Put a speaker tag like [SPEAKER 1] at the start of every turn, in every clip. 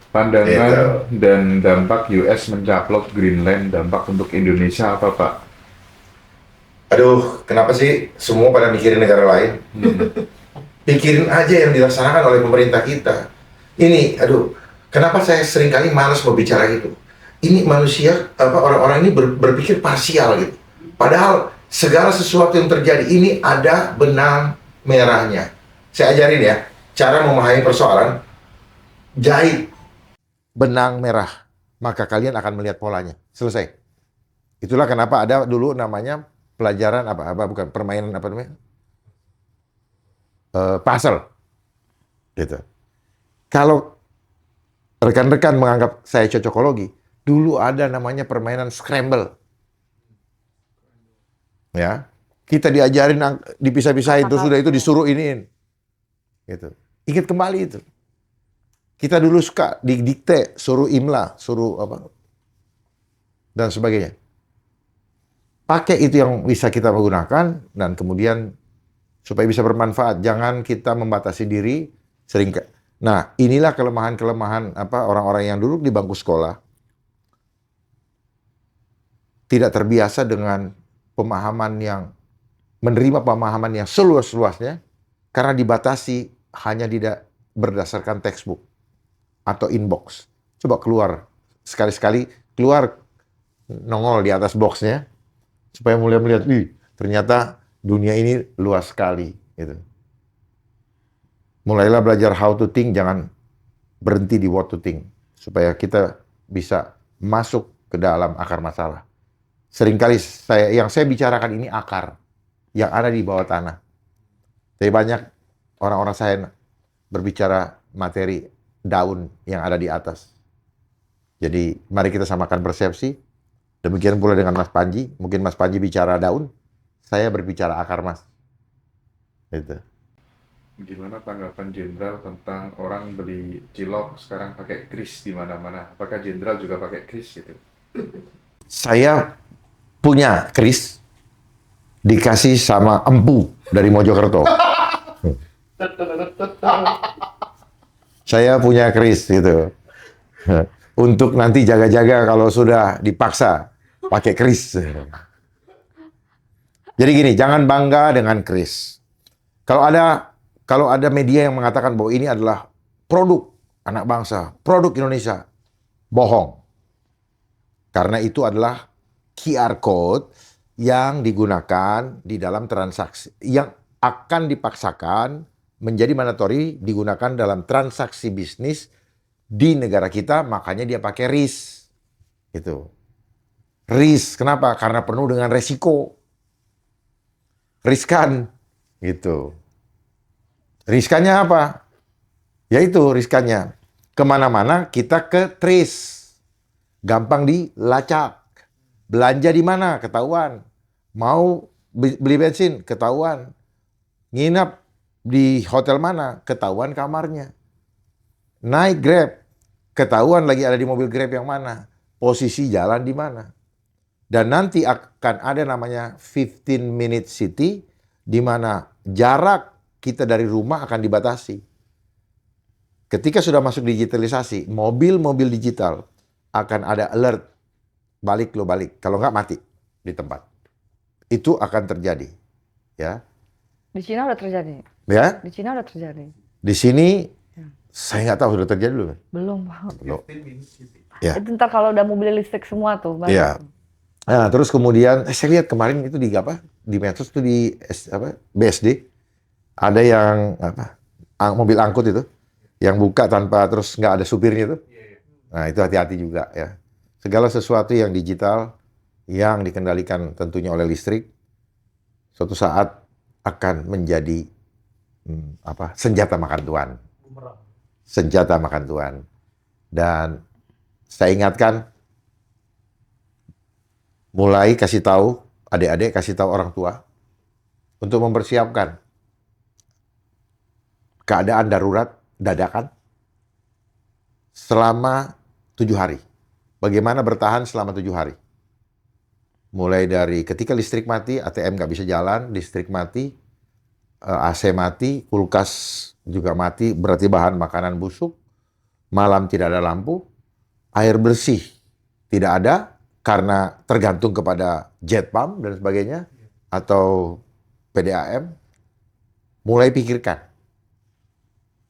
[SPEAKER 1] Pandangan
[SPEAKER 2] Gitu.
[SPEAKER 1] dan dampak US mencaplok Greenland, dampak untuk Indonesia apa, Pak?
[SPEAKER 2] Aduh, kenapa sih semua pada mikirin negara lain?
[SPEAKER 1] Hmm.
[SPEAKER 2] Pikirin aja yang dilaksanakan oleh pemerintah kita. Ini, aduh, kenapa saya seringkali malas mau bicara gitu? Ini manusia, orang-orang ini berpikir parsial gitu. Padahal segala sesuatu yang terjadi ini ada benang merahnya. Saya ajarin ya, cara memahami persoalan, jahit benang merah, maka kalian akan melihat polanya. Selesai. Itulah kenapa ada dulu namanya pelajaran apa bukan permainan apa namanya? Puzzle gitu. Kalau rekan-rekan menganggap saya cocokologi, dulu ada namanya permainan scramble, ya. Kita diajarin dipisah-pisahin terus sudah itu disuruh iniin gitu. Ingat kembali itu. Kita dulu suka didikte, suruh imla, suruh apa dan sebagainya. Pakai itu yang bisa kita menggunakan dan kemudian supaya bisa bermanfaat. Jangan kita membatasi diri sering. Nah, inilah kelemahan-kelemahan orang-orang yang duduk di bangku sekolah tidak terbiasa dengan pemahaman yang menerima pemahaman yang seluas-luasnya karena dibatasi hanya tidak berdasarkan textbook atau inbox. Coba keluar sekali-sekali keluar nongol di atas boxnya supaya mulai melihat, ternyata dunia ini luas sekali gitu. Mulailah belajar how to think, jangan berhenti di what to think. Supaya kita bisa masuk ke dalam akar masalah. Seringkali yang saya bicarakan ini akar, yang ada di bawah tanah. Tapi banyak orang-orang saya berbicara materi daun yang ada di atas. Jadi mari kita samakan persepsi. Demikian pula dengan Mas Panji. Mungkin Mas Panji bicara daun, saya berbicara akar, Mas. Gitu.
[SPEAKER 1] Gimana tanggapan Jenderal tentang orang beli cilok sekarang pakai kris di mana-mana? Apakah Jenderal juga pakai kris gitu?
[SPEAKER 2] Saya punya kris dikasih sama empu dari Mojokerto. Saya punya kris gitu. Untuk nanti jaga-jaga kalau sudah dipaksa pakai kris. Jadi gini, jangan bangga dengan kris. Kalau ada media yang mengatakan bahwa ini adalah produk anak bangsa, produk Indonesia, bohong. Karena itu adalah QR code yang digunakan di dalam transaksi, yang akan dipaksakan menjadi mandatori digunakan dalam transaksi bisnis di negara kita, makanya dia pakai RIS. Itu. RIS, kenapa? Karena penuh dengan resiko. Riskan. Gitu. Riskannya apa? Yaitu riskannya. Kemana-mana kita ke trace. Gampang dilacak. Belanja di mana? Ketahuan. Mau beli bensin? Ketahuan. Nginap di hotel mana? Ketahuan kamarnya. Naik Grab. Ketahuan lagi ada di mobil Grab yang mana. Posisi jalan di mana. Dan nanti akan ada namanya 15-minute city, di mana jarak kita dari rumah akan dibatasi. Ketika sudah masuk digitalisasi, mobil-mobil digital akan ada alert, balik lo balik, kalau nggak mati di tempat. Itu akan terjadi, ya.
[SPEAKER 3] Di Cina udah terjadi.
[SPEAKER 2] Ya,
[SPEAKER 3] Di Cina udah terjadi.
[SPEAKER 2] di sini
[SPEAKER 3] Ya.
[SPEAKER 2] saya nggak tahu sudah terjadi belum.
[SPEAKER 3] Belum, Pak.
[SPEAKER 2] Belum. Ya.
[SPEAKER 3] Itu ntar kalau udah mobil listrik semua tuh, banyak.
[SPEAKER 2] Ya. Nah, terus kemudian saya lihat kemarin itu di apa? Di medsos itu di BSD ada yang mobil angkut itu yang buka tanpa terus nggak ada supirnya itu. Nah, itu hati-hati juga ya. Segala sesuatu yang digital yang dikendalikan tentunya oleh listrik suatu saat akan menjadi senjata makan tuan. Senjata makan tuan. Dan saya ingatkan mulai kasih tahu adik-adik, kasih tahu orang tua untuk mempersiapkan keadaan darurat dadakan selama 7 hari. Bagaimana bertahan selama 7 hari? Mulai dari ketika listrik mati, ATM nggak bisa jalan, listrik mati, AC mati, kulkas juga mati, berarti bahan makanan busuk, malam tidak ada lampu, air bersih tidak ada karena tergantung kepada jet pump dan sebagainya, atau PDAM. Mulai pikirkan.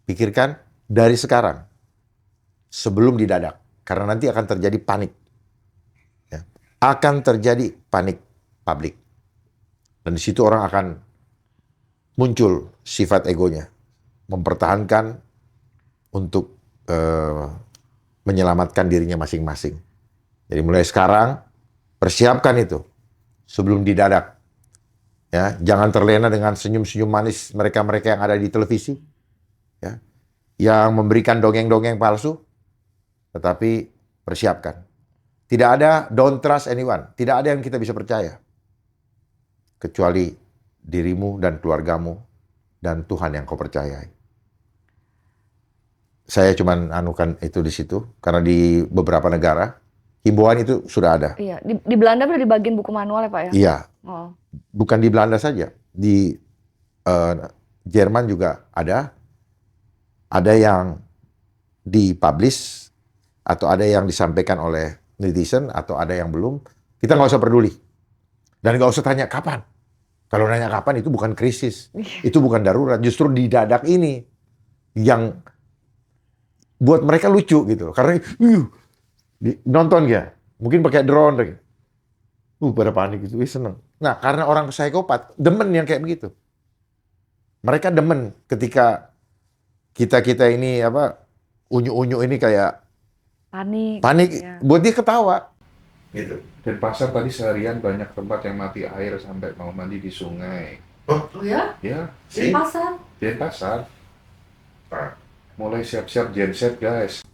[SPEAKER 2] Pikirkan dari sekarang, sebelum didadak. Karena nanti akan terjadi panik. Ya. Akan terjadi panik publik. Dan di situ orang akan muncul sifat egonya. Mempertahankan untuk menyelamatkan dirinya masing-masing. Jadi mulai sekarang, persiapkan itu sebelum didadak. Ya, jangan terlena dengan senyum-senyum manis mereka-mereka yang ada di televisi. Ya, yang memberikan dongeng-dongeng palsu. Tetapi persiapkan. Tidak ada, don't trust anyone. Tidak ada yang kita bisa percaya. Kecuali dirimu dan keluargamu dan Tuhan yang kau percayai. Saya cuma anukan itu di situ, karena di beberapa negara, himbauan itu sudah ada.
[SPEAKER 3] Iya, di Belanda udah dibagiin buku manual ya Pak ya?
[SPEAKER 2] Iya,
[SPEAKER 3] Oh.
[SPEAKER 2] bukan di Belanda saja, di Jerman juga ada yang dipublish, atau ada yang disampaikan oleh netizen, atau ada yang belum. Kita nggak usah peduli. Dan nggak usah tanya kapan. Kalau nanya kapan itu bukan krisis, itu bukan darurat. Justru didadak ini yang buat mereka lucu gitu. Karena nonton ya, mungkin pakai drone, pada panik gitu, seneng. Nah, karena orang psikopat demen yang kayak begitu. Mereka demen ketika kita ini unyu-unyu ini kayak panik,
[SPEAKER 3] Ya.
[SPEAKER 2] buat dia ketawa. Gitu.
[SPEAKER 1] Dan pasar tadi seharian banyak tempat yang mati air sampai mau mandi di sungai.
[SPEAKER 4] Oh ya?
[SPEAKER 1] Ya,
[SPEAKER 4] Di pasar?
[SPEAKER 1] di pasar. Mulai siap-siap genset guys.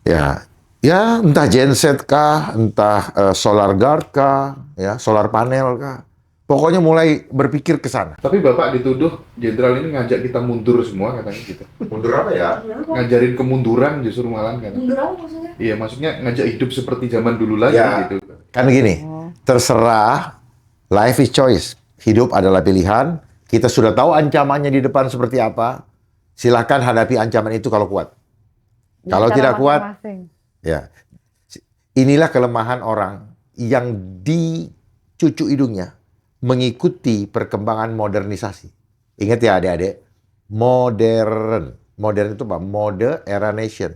[SPEAKER 2] Ya, entah genset kah, entah solar guard kah, ya, solar panel kah. Pokoknya mulai berpikir ke sana.
[SPEAKER 1] Tapi Bapak dituduh jenderal ini ngajak kita mundur semua katanya gitu.
[SPEAKER 2] Mundur apa ya?
[SPEAKER 1] Ngajarin kemunduran justru malahan kan.
[SPEAKER 4] Mundur apa maksudnya?
[SPEAKER 1] Iya, maksudnya ngajak hidup seperti zaman dulu lagi
[SPEAKER 2] Ya.
[SPEAKER 1] gitu.
[SPEAKER 2] Kan gini, terserah, life is choice. Hidup adalah pilihan. Kita sudah tahu ancamannya di depan seperti apa. Silakan hadapi ancaman itu kalau kuat. Kalau
[SPEAKER 3] Cara
[SPEAKER 2] tidak kuat,
[SPEAKER 3] masing-masing.
[SPEAKER 2] ya. Inilah kelemahan orang yang dicucu hidungnya mengikuti perkembangan modernisasi. Ingat ya adik-adik, modern. Modern itu apa? Mode era nation.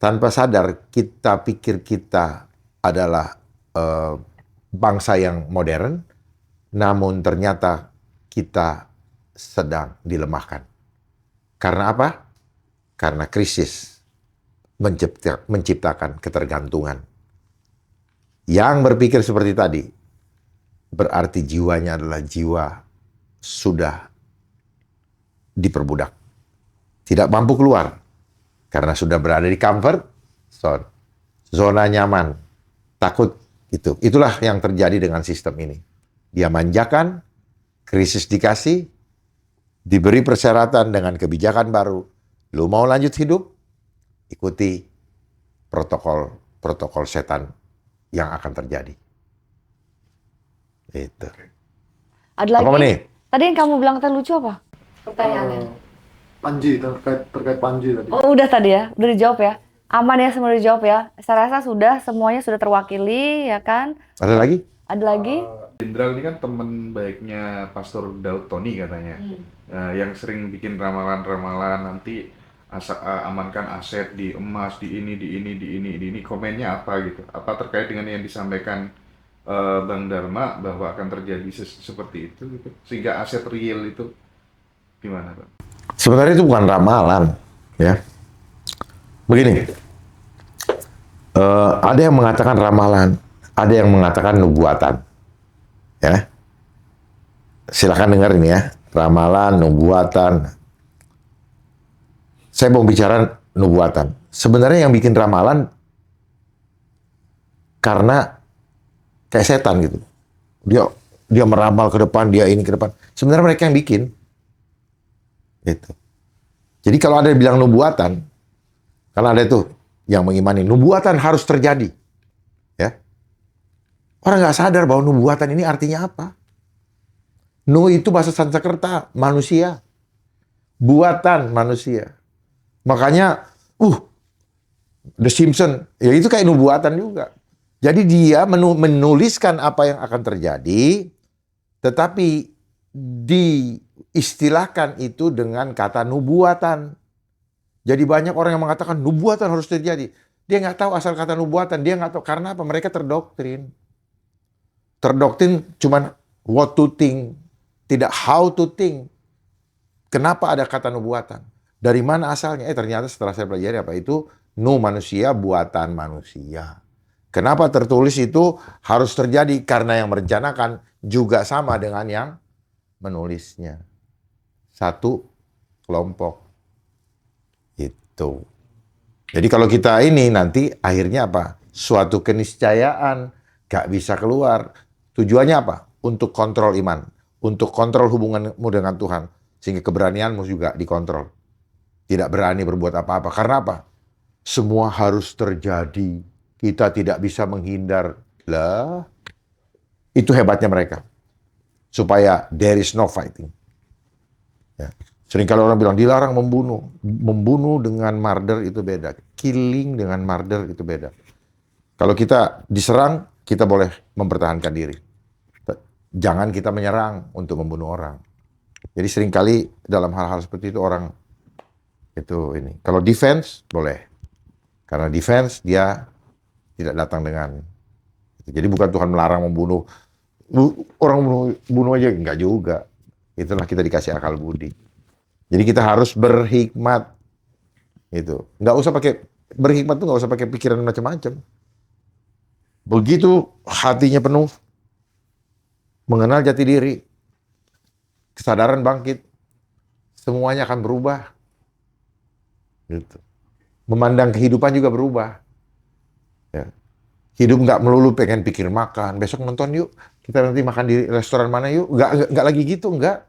[SPEAKER 2] Tanpa sadar kita pikir kita adalah bangsa yang modern, namun ternyata kita sedang dilemahkan. Karena apa? Karena krisis menciptakan ketergantungan. Yang berpikir seperti tadi, berarti jiwanya adalah jiwa sudah diperbudak. Tidak mampu keluar, karena sudah berada di comfort zone, zona nyaman, takut itu. Itulah yang terjadi dengan sistem ini. Dia manjakan, krisis dikasih, diberi persyaratan dengan kebijakan baru. Lu mau lanjut hidup, ikuti protokol setan yang akan terjadi. Itu.
[SPEAKER 3] Ada lagi?
[SPEAKER 2] Apa nih?
[SPEAKER 3] Tadi yang kamu bilang tadi lucu apa?
[SPEAKER 4] Pertanyaannya.
[SPEAKER 5] Panji, terkait Panji tadi.
[SPEAKER 3] Oh, udah tadi ya, udah dijawab ya. Aman ya, semua dijawab ya. Saya rasa semuanya sudah terwakili ya kan.
[SPEAKER 2] Ada lagi?
[SPEAKER 3] Ada lagi?
[SPEAKER 1] Jenderal ini kan teman baiknya Pastor Daud Tony katanya. Nah, yang sering bikin ramalan-ramalan nanti amankan aset di emas, di ini. Komennya apa gitu? Apa terkait dengan yang disampaikan Bang Dharma bahwa akan terjadi seperti itu gitu? Sehingga aset real itu gimana, Pak?
[SPEAKER 2] Sebenarnya itu bukan ramalan, ya. Begini, ada yang mengatakan ramalan, ada yang mengatakan nubuatan, ya. Silakan dengerin ya, ramalan, nubuatan. Saya mau bicara nubuatan. Sebenarnya yang bikin ramalan karena kayak setan gitu. Dia meramal ke depan, dia ini ke depan. Sebenarnya mereka yang bikin. Gitu. Jadi kalau ada yang bilang nubuatan, karena ada itu yang mengimani nubuatan harus terjadi, ya. Orang nggak sadar bahwa nubuatan ini artinya apa. Nu itu bahasa Sanskerta, manusia, buatan manusia. Makanya The Simpson, ya itu kayak nubuatan juga. Jadi dia menuliskan apa yang akan terjadi, tetapi diistilahkan itu dengan kata nubuatan. Jadi banyak orang yang mengatakan nubuatan harus terjadi. Dia nggak tahu asal kata nubuatan, dia nggak tahu karena apa? Mereka terdoktrin. Terdoktrin cuman what to think, tidak how to think. Kenapa ada kata nubuatan? Dari mana asalnya? Ternyata setelah saya pelajari apa itu manusia, buatan manusia. Kenapa tertulis itu harus terjadi? Karena yang merencanakan juga sama dengan yang menulisnya. Satu kelompok. Itu. Jadi kalau kita ini nanti akhirnya apa? Suatu keniscayaan. Gak bisa keluar. Tujuannya apa? Untuk kontrol iman. Untuk kontrol hubunganmu dengan Tuhan. Sehingga keberanianmu juga dikontrol. Tidak berani berbuat apa-apa. Karena apa? Semua harus terjadi. Kita tidak bisa menghindar. Lah, itu hebatnya mereka. Supaya there is no fighting. Ya. Seringkali orang bilang dilarang membunuh. Membunuh dengan murder itu beda. Killing dengan murder itu beda. Kalau kita diserang, kita boleh mempertahankan diri. Jangan kita menyerang untuk membunuh orang. Jadi seringkali dalam hal-hal seperti itu orang itu ini. Kalau defense boleh. Karena defense dia tidak datang dengan. Jadi bukan Tuhan melarang membunuh. Orang bunuh aja, enggak juga. Itulah kita dikasih akal budi. Jadi kita harus berhikmat. Itu. Nggak usah pakai berhikmat tuh nggak usah pakai pikiran macam-macam. Begitu hatinya penuh, mengenal jati diri, kesadaran bangkit, semuanya akan berubah. Gitu. Memandang kehidupan juga berubah. Ya. Hidup nggak melulu pengen pikir makan. Besok nonton yuk. Kita nanti makan di restoran mana yuk. Nggak lagi gitu, nggak.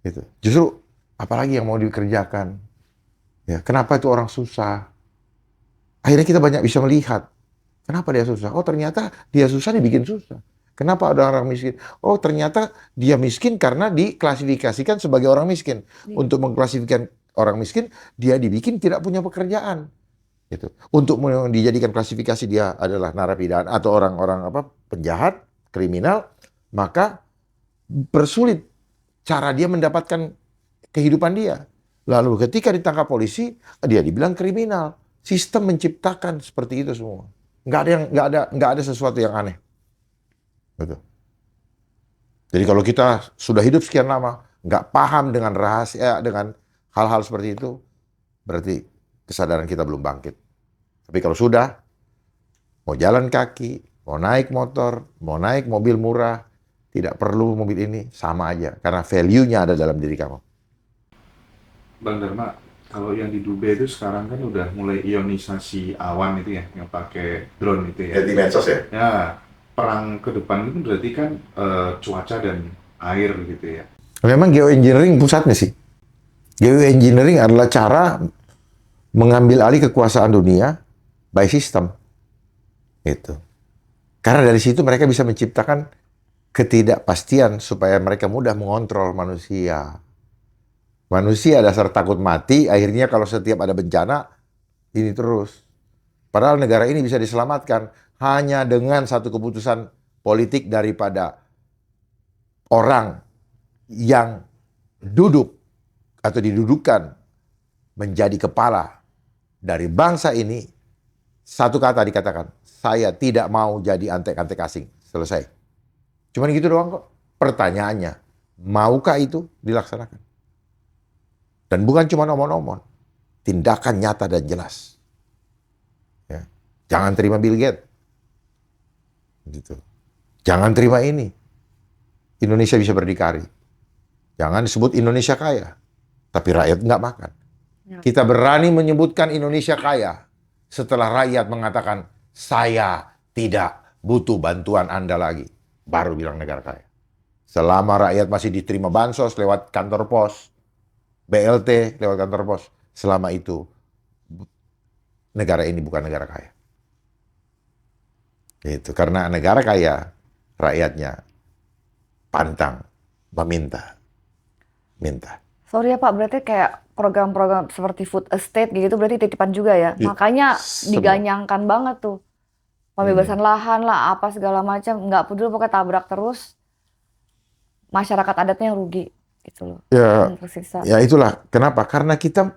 [SPEAKER 2] Gitu. Justru apalagi yang mau dikerjakan. Ya, kenapa itu orang susah? Akhirnya kita banyak bisa melihat. Kenapa dia susah? Oh ternyata dia susah dibikin susah. Kenapa ada orang miskin? Oh ternyata dia miskin karena diklasifikasikan sebagai orang miskin. Untuk mengklasifikasikan orang miskin, dia dibikin tidak punya pekerjaan. Gitu. Untuk dijadikan klasifikasi dia adalah narapidana atau orang-orang penjahat, kriminal, maka persulit cara dia mendapatkan kehidupan dia. Lalu ketika ditangkap polisi, dia dibilang kriminal. Sistem menciptakan seperti itu semua. Nggak ada sesuatu yang aneh. Betul. Jadi kalau kita sudah hidup sekian lama, nggak paham dengan rahasia, dengan hal-hal seperti itu, berarti kesadaran kita belum bangkit. Tapi kalau sudah, mau jalan kaki, mau naik motor, mau naik mobil murah, tidak perlu mobil ini, sama aja. Karena value-nya ada dalam diri kamu.
[SPEAKER 1] Bang Dharma, kalau yang di Dubai itu sekarang kan udah mulai ionisasi awan itu ya, yang pakai drone itu ya.
[SPEAKER 2] Di medsos ya?
[SPEAKER 1] Ya, perang ke depan itu berarti kan cuaca dan air gitu ya.
[SPEAKER 2] Memang geoengineering pusatnya sih. Geoengineering adalah cara mengambil alih kekuasaan dunia by system. Itu. Karena dari situ mereka bisa menciptakan ketidakpastian supaya mereka mudah mengontrol manusia. Manusia dasar takut mati, akhirnya kalau setiap ada bencana, ini terus. Padahal negara ini bisa diselamatkan hanya dengan satu keputusan politik daripada orang yang duduk atau didudukan menjadi kepala dari bangsa ini. Satu kata dikatakan, saya tidak mau jadi antek-antek asing. Selesai. Cuman gitu doang kok. Pertanyaannya, maukah itu dilaksanakan? Dan bukan cuma omong-omong, tindakan nyata dan jelas. Ya. Jangan terima Bill Gates. Gitu. Jangan terima ini. Indonesia bisa berdikari. Jangan disebut Indonesia kaya, tapi rakyat nggak makan.
[SPEAKER 3] Ya.
[SPEAKER 2] Kita berani menyebutkan Indonesia kaya setelah rakyat mengatakan, saya tidak butuh bantuan Anda lagi. Baru bilang negara kaya. Selama rakyat masih diterima bansos lewat kantor pos, BLT lewat kantor pos, selama itu negara ini bukan negara kaya. Itu karena negara kaya, rakyatnya pantang meminta. Minta.
[SPEAKER 3] Sorry ya Pak, berarti kayak program-program seperti food estate gitu berarti titipan juga ya.
[SPEAKER 2] Iya,
[SPEAKER 3] Makanya
[SPEAKER 2] semua.
[SPEAKER 3] diganyangkan banget tuh. Pembebasan lahan lah, apa segala macam, nggak peduli pokoknya tabrak terus. Masyarakat adatnya yang rugi gitu loh.
[SPEAKER 2] Ya,
[SPEAKER 3] Yang tersiksa.
[SPEAKER 2] ya itulah. Kenapa? Karena kita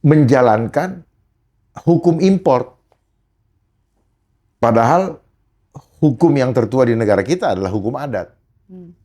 [SPEAKER 2] menjalankan hukum import. Padahal hukum yang tertua di negara kita adalah hukum adat.
[SPEAKER 3] Hmm.